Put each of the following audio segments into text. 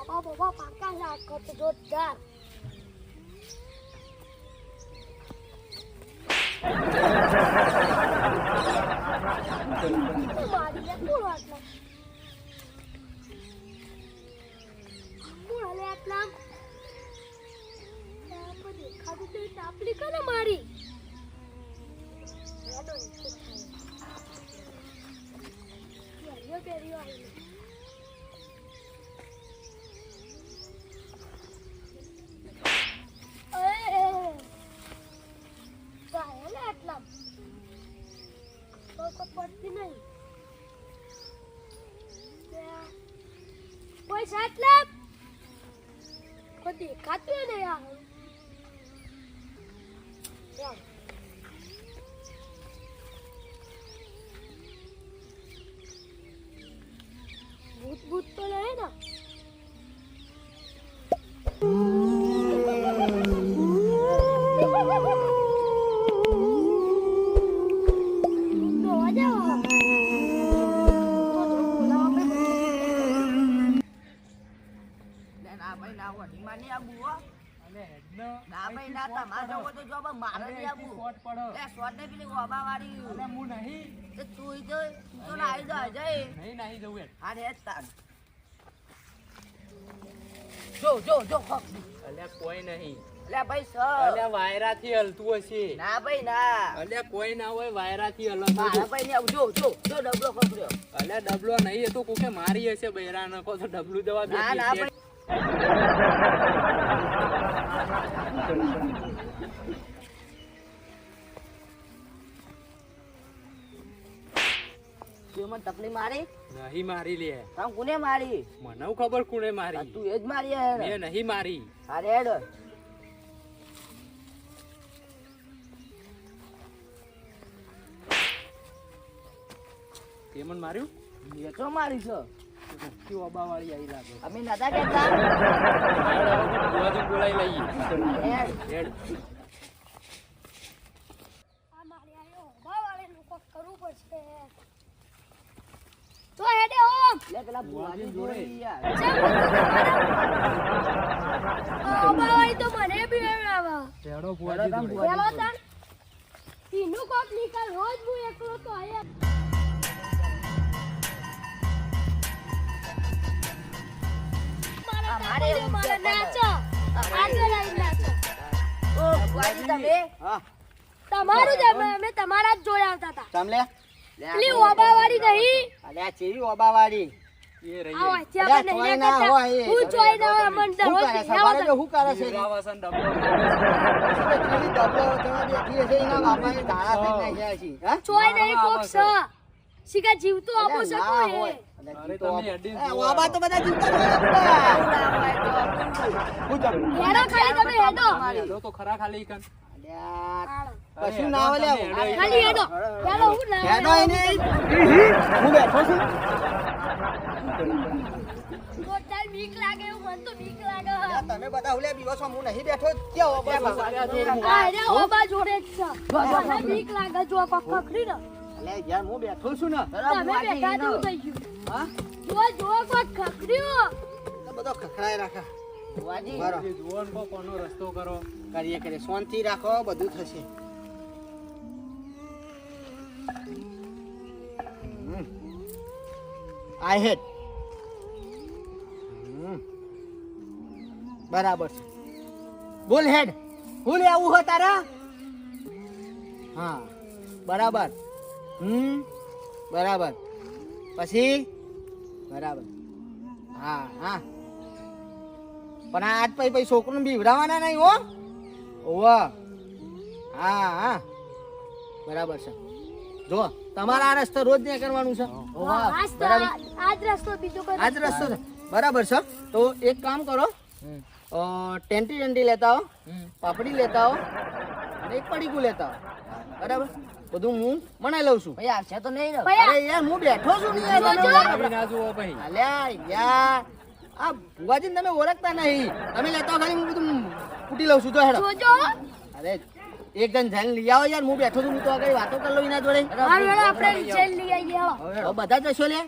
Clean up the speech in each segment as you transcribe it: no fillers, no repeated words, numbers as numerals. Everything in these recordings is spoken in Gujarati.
બાબા પાકા રાખો તો જોરદાર મારી લે કોણ આટલા કોણ હલે આટલા તાપ દેખાતું તો તાપલી કરે મારી યાડો ઇચ્છો થાય પેરીઓ આવી પડતી નહીં કોઈ સાત લાખ કોઈ દેખાતું ને યાર ભૂત ભૂત તો નહીં ને કોઈ નહીં ભાઈ સર વાયરા થી હલતું હશે ના ભાઈ ના અલ્યા કોઈ ના હોય વાયરા થી હલતું ભાઈ જો ડબલો ખોખર્યો અલ્યા ડબલો નહીં એ તો કોકે મારી હશે બૈરા નકો તો ડબલું દવા ના ના મને તકલીફ મારી નહીં મારી લે તમ કોને મારી મને ખબર કોને મારી તું એ જ મારી મેં નહીં મારી અરે હેડ તે મને માર્યું મેં તો મારી છે કેવો અબાવાળી આવી લાગે અમે નતા કેતા બોલાઈ લઈએ હેડ હેડ આ મારી આયો અબાવાળી નું કોક કરવું પડશે તો હેડે ઓમ લે પેલા બુવાજી જોડે યાર અબાવાળી તો મને બી આવા હેડો બુવાજી જોડે પેલો તન તીનું કોક નીકળ રોજ હું એકલો તો આયા મારે નાચો આગળ આવી નાચો ઓ બુવાજી તમે હા તમારું જ અમે તમારા જ જોયા આવતા હતા સાંભળે લી ઓબાવાળી નહીં અલ્યા ચેવી ઓબાવાળી એ રહી આવો ત્યાં નહીં ના હોય હું જોઈ ના મન દરો સવારે હું કરે છે રાવાસન ડબલો બેઠી છે એના બાપાએ ધારા થઈ ગયા છે હા જોઈ નહીં કોક સ શિકા જીવતો આપો શકો હે અરે તમે અડી ઓબા તો બધા જીવતા હોય હેડો ખાલી તમે હેડો તો ખરા ખાલી કન કશું ના આવે ખાલી હેડો હેડો હું ના હેડો એને હું બેઠો છું મોટા બીક લાગે એવું મન તો બીક લાગે તમે બધા હુલે બીવસો હું નહીં બેઠો કેવો આ રે ઓબા જોડે જ છે મને બીક લાગે જો ખખડી ને અલે યાર હું બેઠો છું ને તમે બેઠા જેવું થઈ ગયું હા જો કોક ખખડ્યો તો બધો ખખડાઈ રાખા વાજી જોન કો કોનો રસ્તો કરો કરીએ શાંતિ રાખો બધું થશે આઈ હેડ બરાબર છે બોલ હેડ હું લે આવું હો તારા હા બરાબર બરાબર પછી બરાબર હા હા પણ આજ પછી છોકરું બીવડાવવાના નહીં હો ઓવા હા હા બરાબર છે જો તમારે આ રસ્તો રોજ નહીં કરવાનું છે આજ તો આજ રસ્તો બીજો કોઈ આજ રસ્તો છે બરાબર છે તો એક કામ કરો ટેન્ટી લેતા આવો પાપડી લેતા આવો અને એક પડીકું લેતા આવો બરાબર બધું હું બનાવી લઉં છું ભાઈ આવશે તો નહીં ને અરે યાર હું બેઠો છું ને યાર આવી ના જુઓ ભાઈ અલ્યા યાર આ ભુવાજીને તમે ઓળખતા નહીં તમે લેતા આવો ખાલી હું બધું કૂટી લઉં છું તો હેડો જોજો અરે એક જણ જઈને લઈ આવો યાર હું બેઠો છું હું તો આગળ વાતો કરી લઉં એના જોડે હાલ વેળા આપણે નીચે લઈ આવીએ હો. હવે બધા જશો લે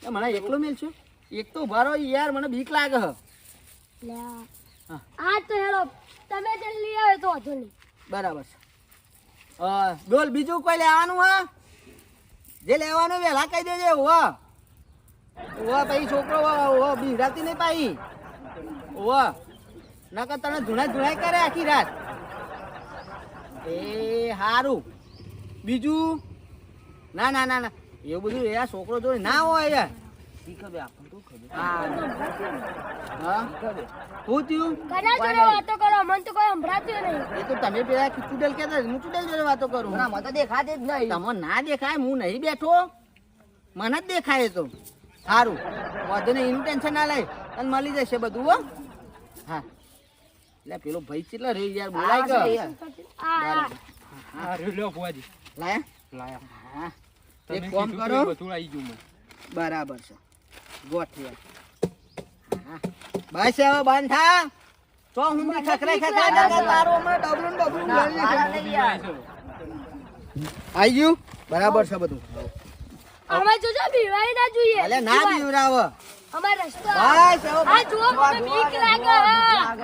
એ મને એકલો મેલ છું એક તો ઉભા રહો યાર મને બીક લાગે હ લે આ. હા. આજ તો હેલો તમે જલ્દી આવે તો વાંધો નહીં બરાબર છે બોલ બીજું કોઈ લેવાનું હા જે લેવાનું વહેલા કહી દેજે ઓવા ઓવા પછી છોકરો ઓવા બિહરાતી નહીં પાઈ ઓવા નકર તને ધૂણાઈ કરે આખી રાત એ હારું બીજું ના ના ના ના એવું બધું યાર છોકરો જોડે ના હોય યાર હા શું થયું કના જોડે વાતો કરો મને તો કોઈ સંભળાતું નહીં એ તો તમે પેલા ચુડેલ કહેતા હું ચુડેલ જોડે વાતો કરું ના મને તો દેખાતી જ નહીં તમને ના દેખાય હું નહીં બેઠો મને જ દેખાય એ તો સારું વાંધો નહીં એનું ટેન્શન ના લઈ અને મળી જશે બધું હો હા એટલે પેલો ભાઈ કેટલા રે યાર બોલાય કે આ હા લ્યો ફુવાજી લાયા લાયા હા એક કામ કરો બધું આવી ગયું મને બરાબર છે ગોઠિયા હા બસ હવે બંધ થા તો હું ખખરાઈ તારો અમે ડબલું ડબલું આવી ગયું બરાબર છે બધું અમે જોજો બીવાઈ ના જોઈએ અલે ના બીવરાવ અમાર રસ્તો બસ હવે આ જુઓ મને બીક લાગે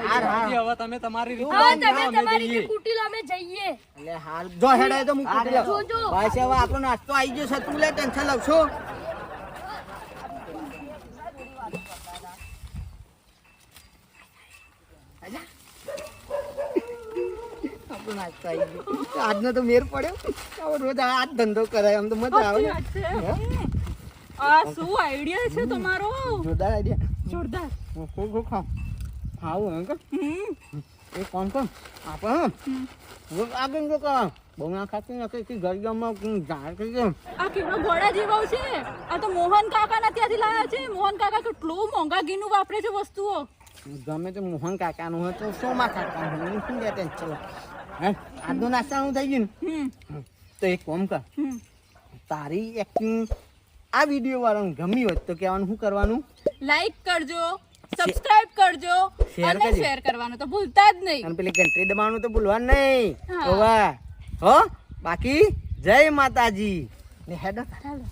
હા હવે તમે તમારી રીતે હવે તમે તમારી રીતે કૂટી લો અમે જઈએ એટલે હાલ જો હેડાય તો હું કૂટી લઉં જોજો. બસ હવે આપણો નાસ્તો આવી ગયો છે તું લે ટેન્શન લઉં છું આપણો નાસ્તો આવી ગયો આજનો તો મેર પડ્યો હવે રોજ આ જ ધંધો કરાય આમ તો મજા આવે ને આ શું આઈડિયા છે તમારો જોરદાર આઈડિયા જોરદાર ખૂબ ખૂબ ખાવું એમ કે એ કોણ કોણ આપણે આગળ જો કા બહુ ના ખાતી નથી કે ગરગામાં ઝાડ કરી દે આ કેવા ગોળા જેવા છે આ તો મોહન કાકાના ત્યાંથી લાયા છે મોહન કાકા કેટલું મોંઘા ઘીનું વાપરે છે વસ્તુઓ ગમે તે મોહન કાકાનું હોય તો સોમા કાકાનું હોય શું કે ટેન્શન હે આજનો નાસ્તાનું થઈ ગયું ને તો એક કોમ કર તારી એક્ટિંગ આ વિડીયો વાળાને ગમી હોય તો કહેવાનું શું કરવાનું લાઈક કરજો સબસ્ક્રાઇબ કરજો Share અને કરજો. શેર કરવાનું તો ભૂલતા જ નહીં અને પેલી ઘંટડી દબાવવાનું તો ભૂલવાનું નહીં હા. હોવા હો બાકી જય માતાજી ને હેડો ચાલો